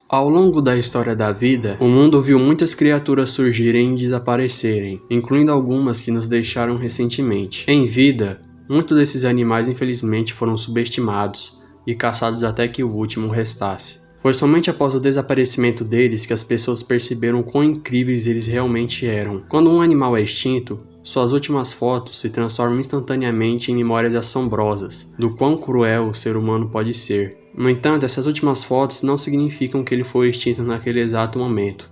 Ao longo da história da vida, o mundo viu muitas criaturas surgirem e desaparecerem, incluindo algumas que nos deixaram recentemente. Em vida, muitos desses animais infelizmente foram subestimados e caçados até que o último restasse. Foi somente após o desaparecimento deles que as pessoas perceberam quão incríveis eles realmente eram. Quando um animal é extinto, suas últimas fotos se transformam instantaneamente em memórias assombrosas do quão cruel o ser humano pode ser. No entanto, essas últimas fotos não significam que ele foi extinto naquele exato momento,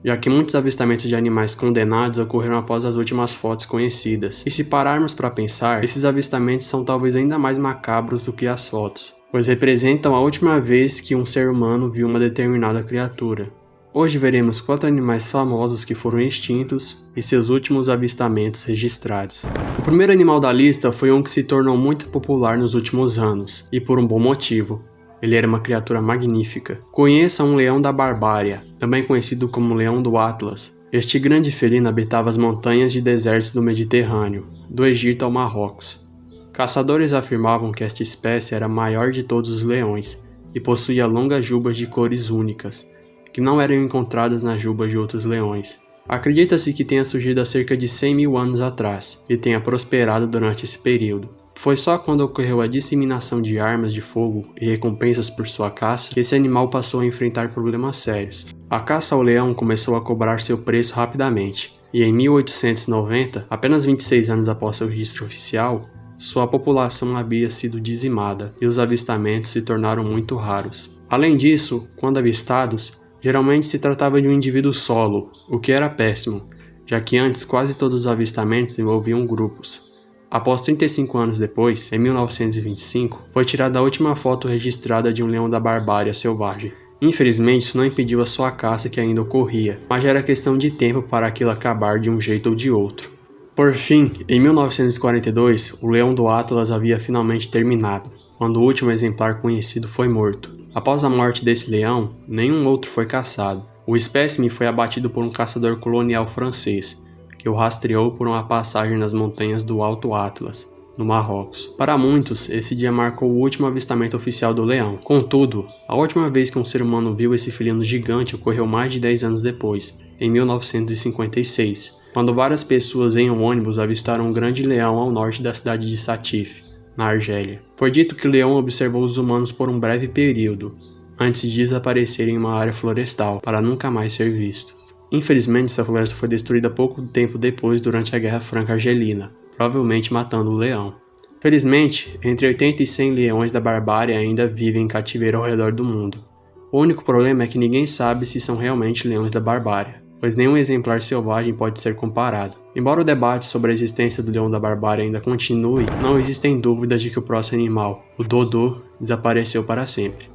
já que muitos avistamentos de animais condenados ocorreram após as últimas fotos conhecidas. E se pararmos para pensar, esses avistamentos são talvez ainda mais macabros do que as fotos, pois representam a última vez que um ser humano viu uma determinada criatura. Hoje veremos 4 animais famosos que foram extintos e seus últimos avistamentos registrados. O primeiro animal da lista foi um que se tornou muito popular nos últimos anos, e por um bom motivo. Ele era uma criatura magnífica. Conheça um leão da Barbária, também conhecido como leão do Atlas. Este grande felino habitava as montanhas e desertos do Mediterrâneo, do Egito ao Marrocos. Caçadores afirmavam que esta espécie era a maior de todos os leões e possuía longas jubas de cores únicas, que não eram encontradas nas jubas de outros leões. Acredita-se que tenha surgido há cerca de 100 mil anos atrás e tenha prosperado durante esse período. Foi só quando ocorreu a disseminação de armas de fogo e recompensas por sua caça que esse animal passou a enfrentar problemas sérios. A caça ao leão começou a cobrar seu preço rapidamente, e em 1890, apenas 26 anos após seu registro oficial, sua população havia sido dizimada e os avistamentos se tornaram muito raros. Além disso, quando avistados, geralmente se tratava de um indivíduo solo, o que era péssimo, já que antes quase todos os avistamentos envolviam grupos. Após 35 anos depois, em 1925, foi tirada a última foto registrada de um leão da Barbária selvagem. Infelizmente, isso não impediu a sua caça que ainda ocorria, mas já era questão de tempo para aquilo acabar de um jeito ou de outro. Por fim, em 1942, o leão do Atlas havia finalmente terminado, quando o último exemplar conhecido foi morto. Após a morte desse leão, nenhum outro foi caçado. O espécime foi abatido por um caçador colonial francês, que o rastreou por uma passagem nas montanhas do Alto Atlas, no Marrocos. Para muitos, esse dia marcou o último avistamento oficial do leão. Contudo, a última vez que um ser humano viu esse felino gigante ocorreu mais de 10 anos depois, em 1956, quando várias pessoas em um ônibus avistaram um grande leão ao norte da cidade de Satif, na Argélia. Foi dito que o leão observou os humanos por um breve período, antes de desaparecer em uma área florestal, para nunca mais ser visto. Infelizmente, essa floresta foi destruída pouco tempo depois durante a Guerra Franco-Argelina, provavelmente matando o leão. Felizmente, entre 80 e 100 leões da Barbária ainda vivem em cativeiro ao redor do mundo. O único problema é que ninguém sabe se são realmente leões da Barbária, pois nenhum exemplar selvagem pode ser comparado. Embora o debate sobre a existência do leão da Barbária ainda continue, não existem dúvidas de que o próximo animal, o dodô, desapareceu para sempre.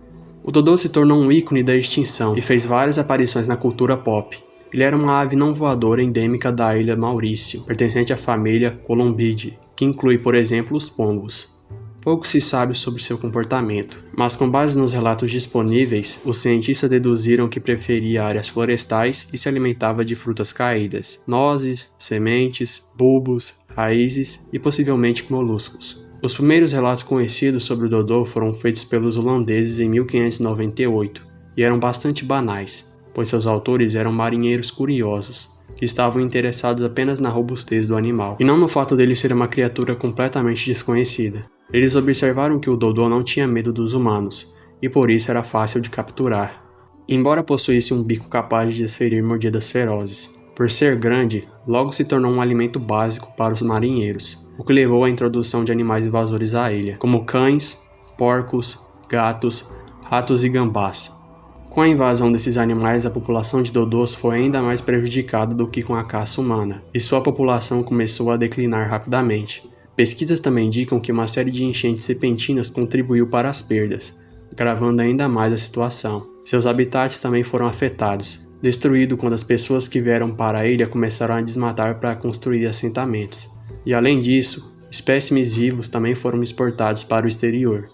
O dodô se tornou um ícone da extinção e fez várias aparições na cultura pop. Ele era uma ave não voadora endêmica da ilha Maurício, pertencente à família Columbidae, que inclui, por exemplo, os pombos. Pouco se sabe sobre seu comportamento, mas com base nos relatos disponíveis, os cientistas deduziram que preferia áreas florestais e se alimentava de frutas caídas, nozes, sementes, bulbos, raízes e possivelmente moluscos. Os primeiros relatos conhecidos sobre o dodô foram feitos pelos holandeses em 1598 e eram bastante banais, pois seus autores eram marinheiros curiosos, que estavam interessados apenas na robustez do animal, e não no fato dele ser uma criatura completamente desconhecida. Eles observaram que o dodô não tinha medo dos humanos, e por isso era fácil de capturar. Embora possuísse um bico capaz de desferir mordidas ferozes, por ser grande, logo se tornou um alimento básico para os marinheiros, o que levou à introdução de animais invasores à ilha, como cães, porcos, gatos, ratos e gambás. Com a invasão desses animais, a população de dodôs foi ainda mais prejudicada do que com a caça humana, e sua população começou a declinar rapidamente. Pesquisas também indicam que uma série de enchentes repentinas contribuiu para as perdas, agravando ainda mais a situação. Seus habitats também foram afetados, destruídos quando as pessoas que vieram para a ilha começaram a desmatar para construir assentamentos. E além disso, espécimes vivos também foram exportados para o exterior.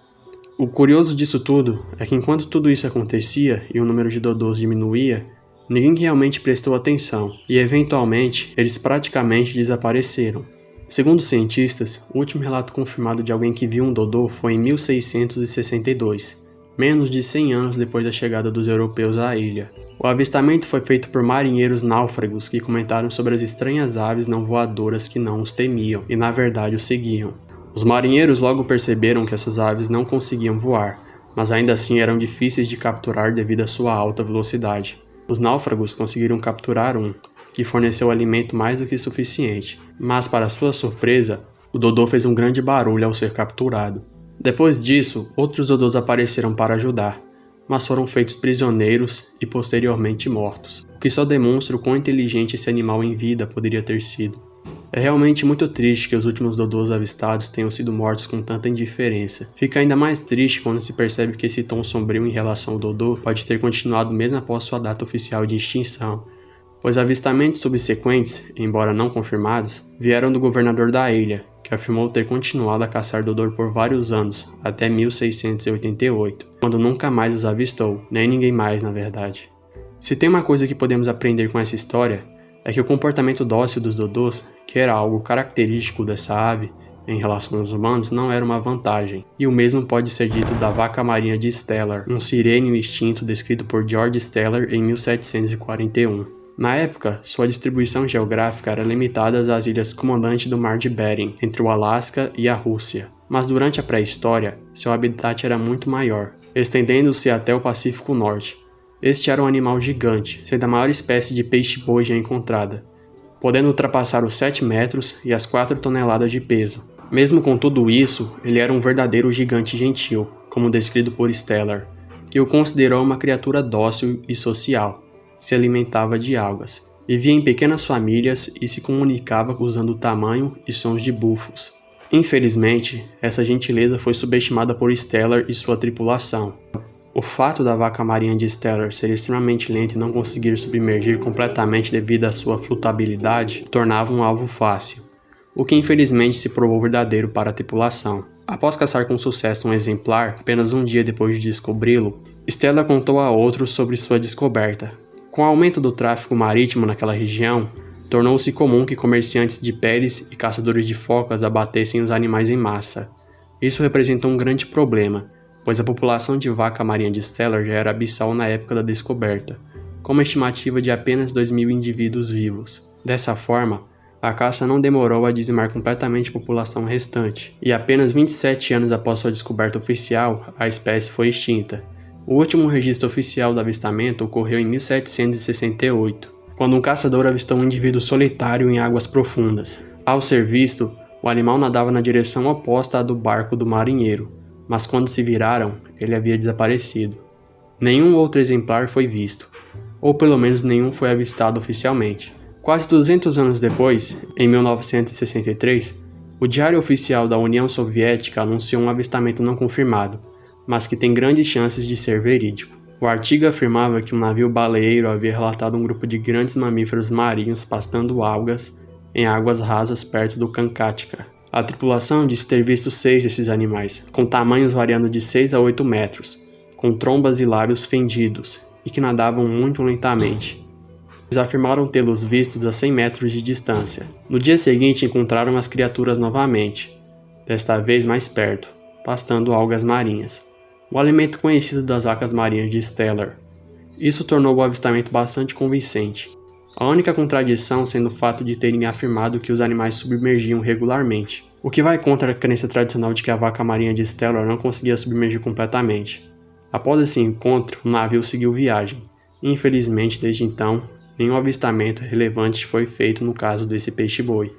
O curioso disso tudo é que enquanto tudo isso acontecia e o número de dodôs diminuía, ninguém realmente prestou atenção e eventualmente eles praticamente desapareceram. Segundo cientistas, o último relato confirmado de alguém que viu um dodô foi em 1662, menos de 100 anos depois da chegada dos europeus à ilha. O avistamento foi feito por marinheiros náufragos que comentaram sobre as estranhas aves não voadoras que não os temiam e na verdade os seguiam. Os marinheiros logo perceberam que essas aves não conseguiam voar, mas ainda assim eram difíceis de capturar devido à sua alta velocidade. Os náufragos conseguiram capturar um, que forneceu alimento mais do que suficiente, mas para sua surpresa, o dodô fez um grande barulho ao ser capturado. Depois disso, outros dodôs apareceram para ajudar, mas foram feitos prisioneiros e posteriormente mortos, o que só demonstra o quão inteligente esse animal em vida poderia ter sido. É realmente muito triste que os últimos dodôs avistados tenham sido mortos com tanta indiferença. Fica ainda mais triste quando se percebe que esse tom sombrio em relação ao dodô pode ter continuado mesmo após sua data oficial de extinção, pois avistamentos subsequentes, embora não confirmados, vieram do governador da ilha, que afirmou ter continuado a caçar dodô por vários anos, até 1688, quando nunca mais os avistou, nem ninguém mais na verdade. Se tem uma coisa que podemos aprender com essa história, é que o comportamento dócil dos dodôs, que era algo característico dessa ave em relação aos humanos, não era uma vantagem. E o mesmo pode ser dito da vaca marinha de Steller, um sirênio extinto descrito por George Steller em 1741. Na época, sua distribuição geográfica era limitada às ilhas Comandante do Mar de Bering, entre o Alasca e a Rússia. Mas durante a pré-história, seu habitat era muito maior, estendendo-se até o Pacífico Norte. Este era um animal gigante, sendo a maior espécie de peixe-boi já encontrada, podendo ultrapassar os 7 metros e as 4 toneladas de peso. Mesmo com tudo isso, ele era um verdadeiro gigante gentil, como descrito por Steller, que o considerou uma criatura dócil e social. Se alimentava de algas, vivia em pequenas famílias e se comunicava usando o tamanho e sons de bufos. Infelizmente, essa gentileza foi subestimada por Steller e sua tripulação. O fato da vaca marinha de Steller ser extremamente lenta e não conseguir submergir completamente devido à sua flutuabilidade tornava um alvo fácil, o que infelizmente se provou verdadeiro para a tripulação. Após caçar com sucesso um exemplar, apenas um dia depois de descobri-lo, Steller contou a outros sobre sua descoberta. Com o aumento do tráfego marítimo naquela região, tornou-se comum que comerciantes de peles e caçadores de focas abatessem os animais em massa. Isso representou um grande problema, pois a população de vaca marinha de Steller já era abissal na época da descoberta, com uma estimativa de apenas 2.000 indivíduos vivos. Dessa forma, a caça não demorou a dizimar completamente a população restante, e apenas 27 anos após sua descoberta oficial, a espécie foi extinta. O último registro oficial do avistamento ocorreu em 1768, quando um caçador avistou um indivíduo solitário em águas profundas. Ao ser visto, o animal nadava na direção oposta à do barco do marinheiro, mas quando se viraram, ele havia desaparecido. Nenhum outro exemplar foi visto, ou pelo menos nenhum foi avistado oficialmente. Quase 200 anos depois, em 1963, o Diário Oficial da União Soviética anunciou um avistamento não confirmado, mas que tem grandes chances de ser verídico. O artigo afirmava que um navio baleeiro havia relatado um grupo de grandes mamíferos marinhos pastando algas em águas rasas perto do Kamchatka. A tripulação disse ter visto 6 desses animais, com tamanhos variando de 6 a 8 metros, com trombas e lábios fendidos, e que nadavam muito lentamente. Eles afirmaram tê-los vistos a 100 metros de distância. No dia seguinte encontraram as criaturas novamente, desta vez mais perto, pastando algas marinhas, o alimento conhecido das vacas marinhas de Steller. Isso tornou o avistamento bastante convincente. A única contradição sendo o fato de terem afirmado que os animais submergiam regularmente, o que vai contra a crença tradicional de que a vaca marinha de Steller não conseguia submergir completamente. Após esse encontro, o navio seguiu viagem, e infelizmente desde então, nenhum avistamento relevante foi feito no caso desse peixe-boi.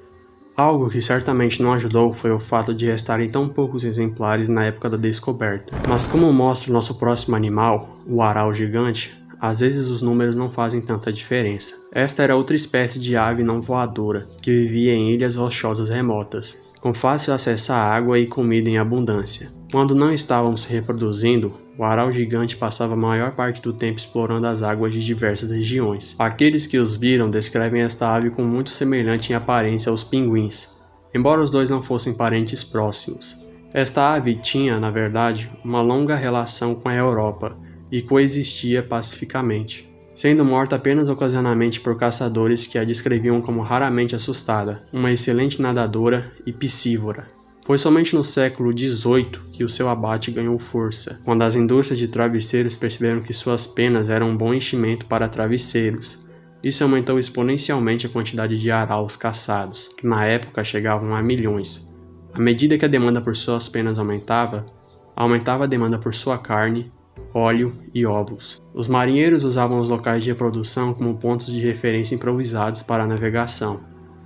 Algo que certamente não ajudou foi o fato de restarem tão poucos exemplares na época da descoberta. Mas como mostra o nosso próximo animal, o aral gigante, às vezes os números não fazem tanta diferença. Esta era outra espécie de ave não voadora, que vivia em ilhas rochosas remotas, com fácil acesso à água e comida em abundância. Quando não estavam se reproduzindo, o aral gigante passava a maior parte do tempo explorando as águas de diversas regiões. Aqueles que os viram descrevem esta ave como muito semelhante em aparência aos pinguins, embora os dois não fossem parentes próximos. Esta ave tinha, na verdade, uma longa relação com a Europa, e coexistia pacificamente, sendo morta apenas ocasionalmente por caçadores que a descreviam como raramente assustada, uma excelente nadadora e piscívora. Foi somente no século XVIII que o seu abate ganhou força, quando as indústrias de travesseiros perceberam que suas penas eram um bom enchimento para travesseiros. Isso aumentou exponencialmente a quantidade de araus caçados, que na época chegavam a milhões. À medida que a demanda por suas penas aumentava a demanda por sua carne, óleo e ovos. Os marinheiros usavam os locais de reprodução como pontos de referência improvisados para a navegação,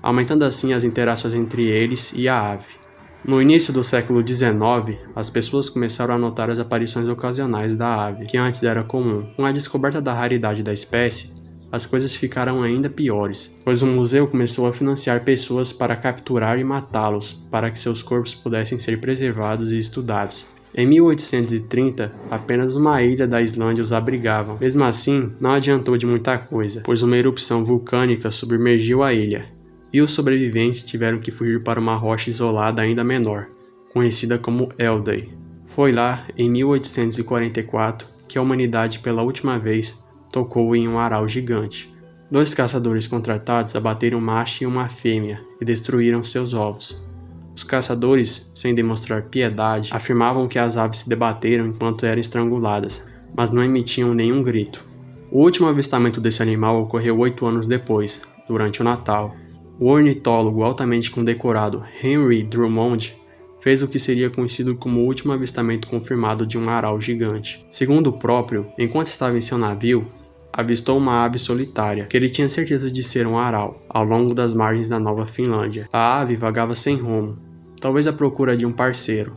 aumentando assim as interações entre eles e a ave. No início do século XIX, as pessoas começaram a notar as aparições ocasionais da ave, que antes era comum. Com a descoberta da raridade da espécie, as coisas ficaram ainda piores, pois o museu começou a financiar pessoas para capturar e matá-los, para que seus corpos pudessem ser preservados e estudados. Em 1830, apenas uma ilha da Islândia os abrigava. Mesmo assim, não adiantou de muita coisa, pois uma erupção vulcânica submergiu a ilha, e os sobreviventes tiveram que fugir para uma rocha isolada ainda menor, conhecida como Eldey. Foi lá, em 1844, que a humanidade pela última vez tocou em um aral gigante. 2 caçadores contratados abateram um macho e uma fêmea e destruíram seus ovos. Os caçadores, sem demonstrar piedade, afirmavam que as aves se debateram enquanto eram estranguladas, mas não emitiam nenhum grito. O último avistamento desse animal ocorreu 8 anos depois, durante o Natal. O ornitólogo altamente condecorado Henry Drummond fez o que seria conhecido como o último avistamento confirmado de um aral gigante. Segundo o próprio, enquanto estava em seu navio, avistou uma ave solitária, que ele tinha certeza de ser um aral, ao longo das margens da Nova Finlândia. A ave vagava sem rumo, talvez à procura de um parceiro,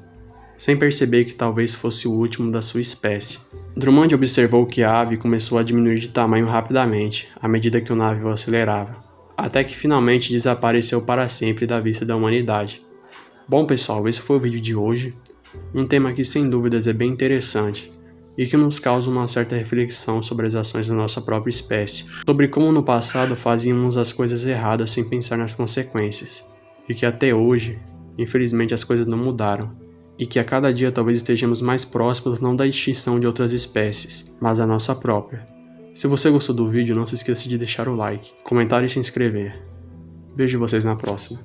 sem perceber que talvez fosse o último da sua espécie. Drummond observou que a ave começou a diminuir de tamanho rapidamente, à medida que o navio acelerava, até que finalmente desapareceu para sempre da vista da humanidade. Bom pessoal, esse foi o vídeo de hoje, um tema que sem dúvidas é bem interessante, e que nos causa uma certa reflexão sobre as ações da nossa própria espécie, sobre como no passado fazíamos as coisas erradas sem pensar nas consequências, e que até hoje, infelizmente, as coisas não mudaram, e que a cada dia talvez estejamos mais próximos não da extinção de outras espécies, mas da nossa própria. Se você gostou do vídeo, não se esqueça de deixar o like, comentar e se inscrever. Vejo vocês na próxima.